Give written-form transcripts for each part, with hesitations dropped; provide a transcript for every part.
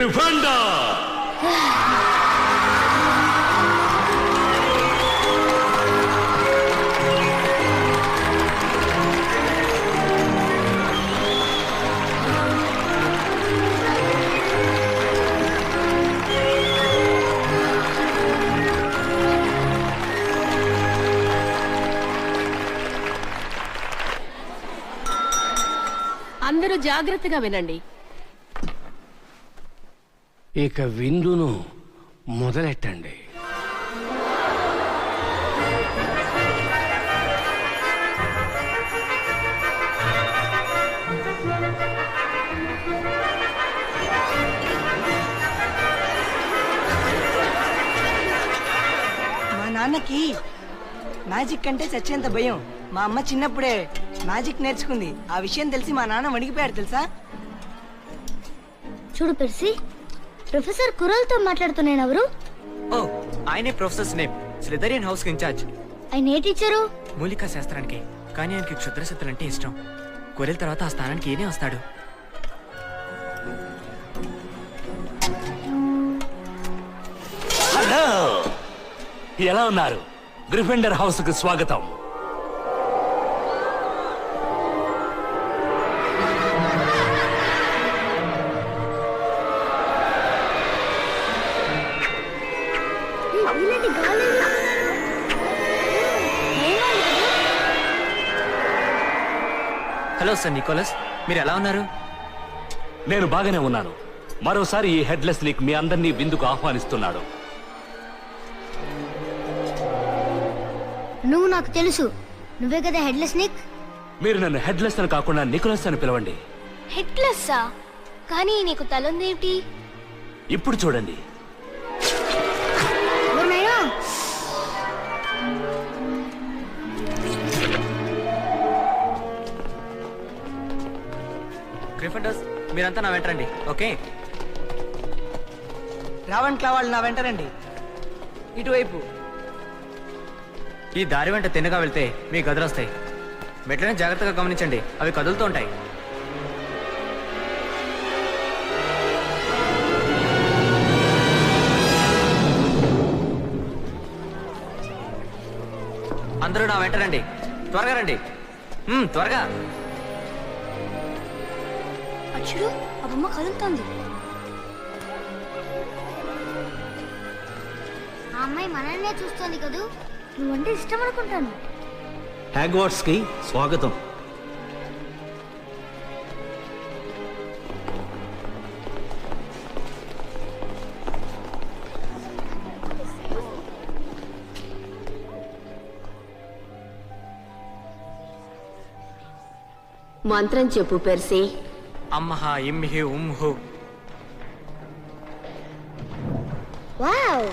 అందరూ జాగ్రత్తగా వినండి. ఇక విందును మొదలెట్టండి. మా నాన్నకి మ్యాజిక్ అంటే చచ్చేంత భయం. మా అమ్మ చిన్నప్పుడే మ్యాజిక్ నేర్చుకుంది. ఆ విషయం తెలిసి మా నాన్న వణికిపోయాడు తెలుసా. చూడు పెర్సీ, ప్రొఫెసర్ కురల్తో మాట్లాడుతున్నాను. ఎవరు? ఓ, ఆయనే ప్రొఫెసర్ స్నేప్, స్లిథరియన్ హౌస్ కి ఇన్ఛార్జ్. ఆయన ఏ టీచరు? మూలికా శాస్త్రానికి. కానీ ఆయనకి క్షుద్రశక్తులు అంటే ఇష్టం. కొరెల తర్వాత ఆ స్థానానికి ఈయనే వస్తాడు. హలో, ఎలా ఉన్నారు? గ్రిఫిండర్ హౌస్ కు స్వాగతం. హలో సార్ నికోలస్, మీరు ఎలా ఉన్నారు? నేను బాగానే ఉన్నాను. మరోసారి ఈ హెడ్లెస్ లీక్ మీ అందరినీ విందుకు ఆహ్వానిస్తున్నాడు. నువ్వు నాకు తెలుసు, నువ్వే కదా హెడ్లెస్ నిక్. మీరు నన్ను హెడ్లెస్ అని కాకుండా నికోలస్ అని పిలవండి. హెడ్లెస్సా? కానీ నీకు తలుందేమిటి? ఇప్పుడు చూడండి. గ్రిఫిండర్స్, మీరంతా నా వెంటరండి. ఓకే, రావణ్ వాళ్ళు నా వెంటరండి. ఇటువైపు. ఈ దారి వెంట తిన్నగా వెళ్తే మీ గదులు వస్తాయి. మెట్లని జాగ్రత్తగా గమనించండి, అవి కదులుతూ ఉంటాయి. అందరూ నా వెంటరండి. త్వరగా రండి, త్వరగా. చూడు, ఆ బొమ్మ కదులుతోంది. ఆ అమ్మాయి మనల్నే చూస్తోంది కదూ. నువ్వంటే ఇష్టం అనుకుంటాను. హ్యాగ్వార్ట్స్ కి స్వాగతం. మంత్రం చెప్పు పెర్సీ. అమ్మహ ఇమ్హి ఉమ్హు. వావ్!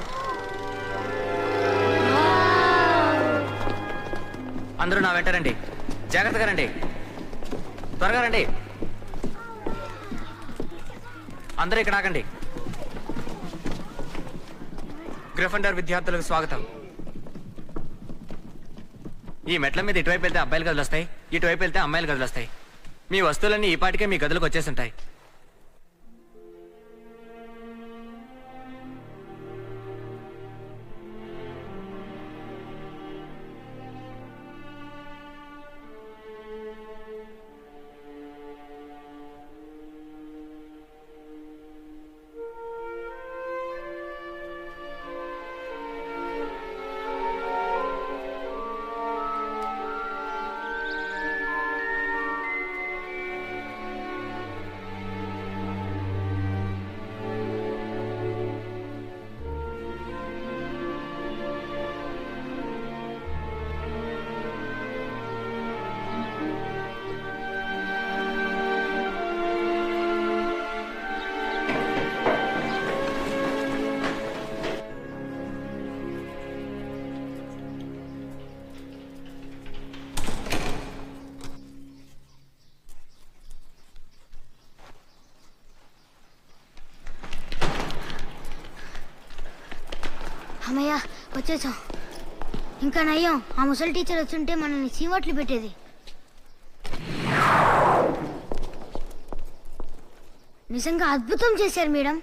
అందరూ నా వెంట రండి, జాగ్రత్తగా రండి, త్వరగా రండి. అందరూ ఇక్కడ ఆగండి. గ్రిఫిండర్ విద్యార్థులకు స్వాగతం. ఈ మెట్ల మీద ఇటువైపు వెళ్తే అబ్బాయిల గదులు వస్తాయి, ఇటువైపు వెళ్తే అమ్మాయిల గదులు వస్తాయి. మీ వస్తువులన్నీ ఈ పాటికే మీ గదులకు వచ్చేస్తుంటాయి. అమ్మయ్య, వచ్చేసాం. ఇంకా నయ్యం, ఆ ముసలి టీచర్ వచ్చుంటే మనల్ని చీమట్లు పెట్టేది. నిజంగా అద్భుతం చేశారు మేడం.